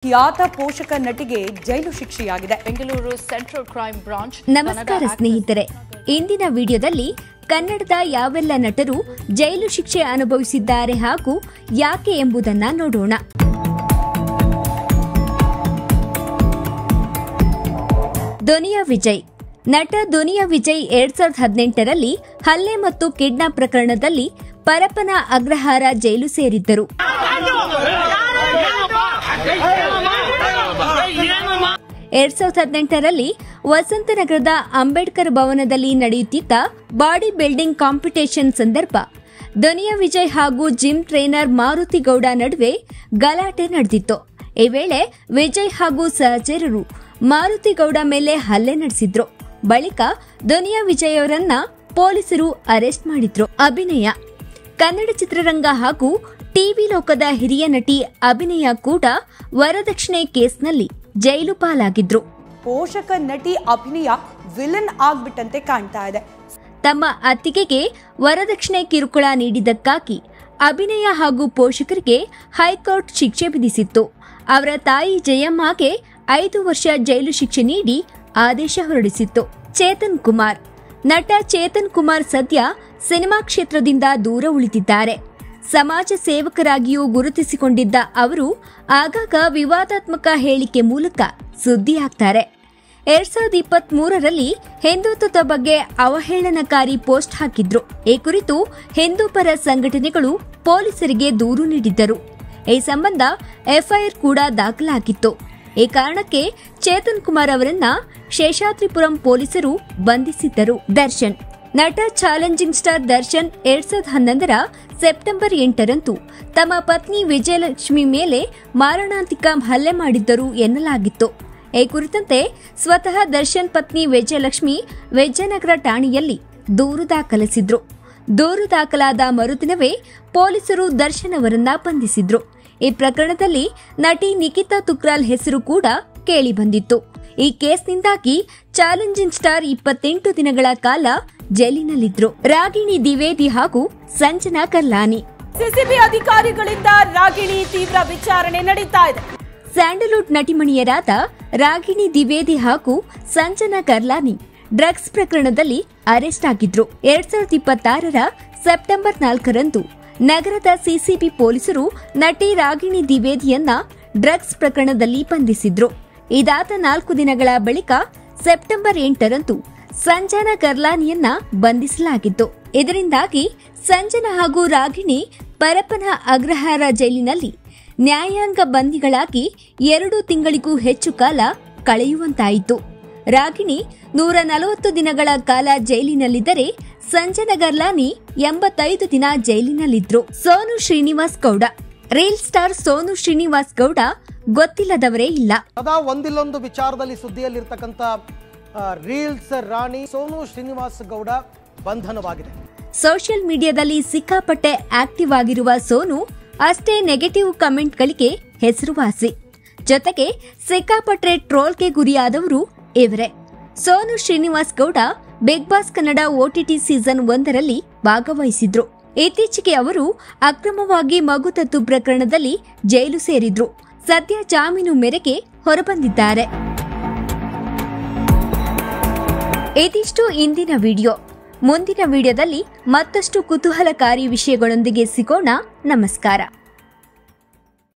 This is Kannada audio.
ಖ್ಯಾತ ಪೋಷಕ ನಟಿಗೆ ಜೈಲು ಶಿಕ್ಷೆಯಾಗಿದೆ. Bengaluru central crime branch. ನಮಸ್ಕಾರ ಸ್ನೇಹಿತರೆ, ಇಂದಿನ ವಿಡಿಯೋದಲ್ಲಿ ಕನ್ನಡದ ಯಾವೆಲ್ಲ ನಟರು ಜೈಲು ಶಿಕ್ಷೆ ಅನುಭವಿಸಿದ್ದಾರೆ ಹಾಗೂ ಯಾಕೆ ಎಂಬುದನ್ನ ನೋಡೋಣ. ದುನಿಯಾ ವಿಜಯ್. ನಟ ದುನಿಯಾ ವಿಜಯ್ 2018ರಲ್ಲಿ ಹಲ್ಲೆ ಮತ್ತು ಕಿಡ್ನಾಪ್ ಪ್ರಕರಣದಲ್ಲಿ ಪರಪ್ಪನ ಅಗ್ರಹಾರ ಜೈಲು ಸೇರಿದ್ದರು. 2018ರಲ್ಲಿ ವಸಂತನಗರದ ಅಂಬೇಡ್ಕರ್ ಭವನದಲ್ಲಿ ನಡೆಯುತ್ತಿದ್ದ ಬಾಡಿ ಬಿಲ್ಡಿಂಗ್ ಕಾಂಪಿಟೇಷನ್ ಸಂದರ್ಭ ದುನಿಯಾ ವಿಜಯ್ ಹಾಗೂ ಜಿಮ್ ಟ್ರೇನರ್ ಮಾರುತಿ ಗೌಡ ನಡುವೆ ಗಲಾಟೆ ನಡೆದಿತ್ತು. ಈ ವೇಳೆ ವಿಜಯ್ ಹಾಗೂ ಸಹಚರರು ಮಾರುತಿ ಗೌಡ ಮೇಲೆ ಹಲ್ಲೆ ನಡೆಸಿದ್ರು. ಬಳಿಕ ದುನಿಯಾ ವಿಜಯ್ ಅವರನ್ನ ಪೊಲೀಸರು ಅರೆಸ್ಟ್ ಮಾಡಿದ್ರು. ಅಭಿನಯ. ಕನ್ನಡ ಚಿತ್ರರಂಗ ಹಾಗೂ ಟಿವಿ ಲೋಕದ ಹಿರಿಯ ನಟಿ ಅಭಿನಯ ಕೂಡ ವರದಕ್ಷಿಣೆ ಕೇಸ್ನಲ್ಲಿ ಜೈಲು ಪಾಲಾಗಿದ್ರು. ಪೋಷಕ ನಟಿ ಅಭಿನಯ ವಿಲನ್ ಆಗ್ಬಿಟ್ಟಂತೆ ಕಾಣ್ತಾ ಇದೆ. ತಮ್ಮ ಅತ್ತಿಗೆಗೆ ವರದಕ್ಷಿಣೆ ಕಿರುಕುಳ ನೀಡಿದ್ದಕ್ಕಾಗಿ ಅಭಿನಯ ಹಾಗೂ ಪೋಷಕರಿಗೆ ಹೈಕೋರ್ಟ್ ಶಿಕ್ಷೆ ವಿಧಿಸಿತ್ತು. ಅವರ ತಾಯಿ ಜಯಮ್ಮಗೆ 5 ವರ್ಷ ಜೈಲು ಶಿಕ್ಷೆ ನೀಡಿ ಆದೇಶ ಹೊರಡಿಸಿತ್ತು. ಚೇತನ್ ಕುಮಾರ್. ನಟ ಚೇತನ್ ಕುಮಾರ್ ಸದ್ಯ ಸಿನಿಮಾ ಕ್ಷೇತ್ರದಿಂದ ದೂರ ಉಳಿದಿದ್ದಾರೆ. ಸಮಾಜ ಸೇವಕರಾಗಿಯೂ ಗುರುತಿಸಿಕೊಂಡಿದ್ದ ಅವರು ಆಗಾಗ ವಿವಾದಾತ್ಮಕ ಹೇಳಿಕೆ ಮೂಲಕ ಸುದ್ದಿಯಾಗ್ತಾರೆ. 2023ರಲ್ಲಿ ಹಿಂದುತ್ವದ ಬಗ್ಗೆ ಅವಹೇಳನಕಾರಿ ಪೋಸ್ಟ್ ಹಾಕಿದ್ರು. ಈ ಕುರಿತು ಹಿಂದೂ ಪರ ಸಂಘಟನೆಗಳು ಪೊಲೀಸರಿಗೆ ದೂರು ನೀಡಿದ್ದರು. ಈ ಸಂಬಂಧ ಎಫ್ಐಆರ್ ಕೂಡ ದಾಖಲಾಗಿತ್ತು. ಈ ಕಾರಣಕ್ಕೆ ಚೇತನ್ ಕುಮಾರ್ ಅವರನ್ನ ಶೇಷಾದ್ರಿಪುರಂ ಪೊಲೀಸರು ಬಂಧಿಸಿದ್ದರು. ದರ್ಶನ್. ನಟ ಚಾಲೆಂಜಿಂಗ್ ಸ್ಟಾರ್ ದರ್ಶನ್ 2011ರ ಸೆಪ್ಟೆಂಬರ್ 8ರಂದು ತಮ್ಮ ಪತ್ನಿ ವಿಜಯಲಕ್ಷ್ಮಿ ಮೇಲೆ ಮಾರಣಾಂತಿಕ ಹಲ್ಲೆ ಮಾಡಿದ್ದರು ಎನ್ನಲಾಗಿತ್ತು. ಈ ಕುರಿತಂತೆ ಸ್ವತಃ ದರ್ಶನ್ ಪತ್ನಿ ವಿಜಯಲಕ್ಷ್ಮಿ ವಿಜಯನಗರ ಠಾಣೆಯಲ್ಲಿ ದೂರು ದಾಖಲಿಸಿದ್ರು. ದೂರು ದಾಖಲಾದ ಮರುದಿನವೇ ಪೊಲೀಸರು ದರ್ಶನ್ ಅವರನ್ನ ಬಂಧಿಸಿದ್ರು. ಈ ಪ್ರಕರಣದಲ್ಲಿ ನಟಿ ನಿಖಿತಾ ತುಕ್ರಾಲ್ ಹೆಸರು ಕೂಡ ಕೇಳಿ ಬಂದಿತ್ತು. ಈ ಕೇಸ್ನಿಂದಾಗಿ ಚಾಲೆಂಜಿಂಗ್ ಸ್ಟಾರ್ 28 ದಿನಗಳ ಕಾಲ ಜೈಲಿನಲ್ಲಿದ್ರು. ರಾಗಿಣಿ ದ್ವಿವೇದಿ ಹಾಗೂ ಸಂಜನಾ ಕರ್ಲಾನಿ. ಸಿಸಿಬಿ ಅಧಿಕಾರಿಗಳಿಂದ ರಾಗಿಣಿ ತೀವ್ರ ವಿಚಾರಣೆ ನಡೀತಾ ಇದೆ. ಸ್ಯಾಂಡಲ್ವುಡ್ ನಟಿಮಣಿಯರಾದ ರಾಗಿಣಿ ದ್ವಿವೇದಿ ಹಾಗೂ ಸಂಜನಾ ಕರ್ಲಾನಿ ಡ್ರಗ್ಸ್ ಪ್ರಕರಣದಲ್ಲಿ ಅರೆಸ್ಟ್ ಆಗಿದ್ರು. 2026ರ ಸೆಪ್ಟೆಂಬರ್ 4ರಂದು ನಗರದ ಸಿಸಿಬಿ ಪೊಲೀಸರು ನಟಿ ರಾಗಿಣಿ ದ್ವಿವೇದಿಯನ್ನ ಡ್ರಗ್ಸ್ ಪ್ರಕರಣದಲ್ಲಿ ಬಂಧಿಸಿದ್ರು. ಇದಾದ 4 ದಿನಗಳ ಬಳಿಕ ಸೆಪ್ಟೆಂಬರ್ 8ರಂದು ಸಂಜನಾ ಕರ್ಲಾನಿಯನ್ನ ಬಂಧಿಸಲಾಗಿತ್ತು. ಇದರಿಂದಾಗಿ ಸಂಜನಾ ಹಾಗೂ ರಾಗಿಣಿ ಪರಪ್ಪನ ಅಗ್ರಹಾರ ಜೈಲಿನಲ್ಲಿ ನ್ಯಾಯಾಂಗ ಬಂಧಿಗಳಾಗಿ 2 ತಿಂಗಳಿಗೂ ಹೆಚ್ಚು ಕಾಲ ಕಳೆಯುವಂತಾಯಿತು. ರಾಗಿಣಿ 140 ದಿನಗಳ ಕಾಲ ಜೈಲಿನಲ್ಲಿದ್ದರೆ ಸಂಜನಾ ಕರ್ಲಾನಿ 85 ದಿನ ಜೈಲಿನಲ್ಲಿದ್ರು. ಸೋನು ಶ್ರೀನಿವಾಸ್ ಗೌಡ. ರೀಲ್ ಸ್ಟಾರ್ ಸೋನು ಶ್ರೀನಿವಾಸ್ ಗೌಡ ಗೊತ್ತಿಲ್ಲದವರೇ ಇಲ್ಲ. ಸದಾ ಒಂದಿಲ್ಲೊಂದು ವಿಚಾರದಲ್ಲಿ ಸುದ್ದಿಯಲ್ಲಿರ್ತಕ್ಕಂಥ ರೀಲ್ಸ್ ರಾಣಿ ಸೋನು ಶ್ರೀನಿವಾಸ್ ಗೌಡ ಬಂಧನವಾಗಿದೆ. ಸೋಷಿಯಲ್ ಮೀಡಿಯಾದಲ್ಲಿ ಸಿಕ್ಕಾಪಟ್ಟೆ ಆಕ್ಟಿವ್ ಆಗಿರುವ ಸೋನು ಅಷ್ಟೇ ನೆಗೆಟಿವ್ ಕಮೆಂಟ್ಗಳಿಗೆ ಹೆಸರುವಾಸಿ. ಜೊತೆಗೆ ಸಿಕ್ಕಾಪಟ್ಟೆ ಟ್ರೋಲ್ಗೆ ಗುರಿಯಾದವರು ಇವರೇ. Sonu Srinivas Gowda big boss Kannada OTT season 1ರಲ್ಲಿ ಭಾಗವಹಿಸಿದ್ರು. ಇತ್ತೀಚೆಗೆ ಅವರು ಅಕ್ರಮವಾಗಿ ಮಗು ದತ್ತು ಪ್ರಕರಣದಲ್ಲಿ ಜೈಲು ಸೇರಿದ್ರು. ಸದ್ಯ ಜಾಮೀನು ಮೇರೆಗೆ ಹೊರಬಂದಿದ್ದಾರೆ. ಇದಿಷ್ಟು ಇಂದಿನ ವಿಡಿಯೋ. ಮುಂದಿನ ವಿಡಿಯೋದಲ್ಲಿ ಮತ್ತಷ್ಟು ಕುತೂಹಲಕಾರಿ ವಿಷಯಗಳೊಂದಿಗೆ ಸಿಗೋಣ. ನಮಸ್ಕಾರ.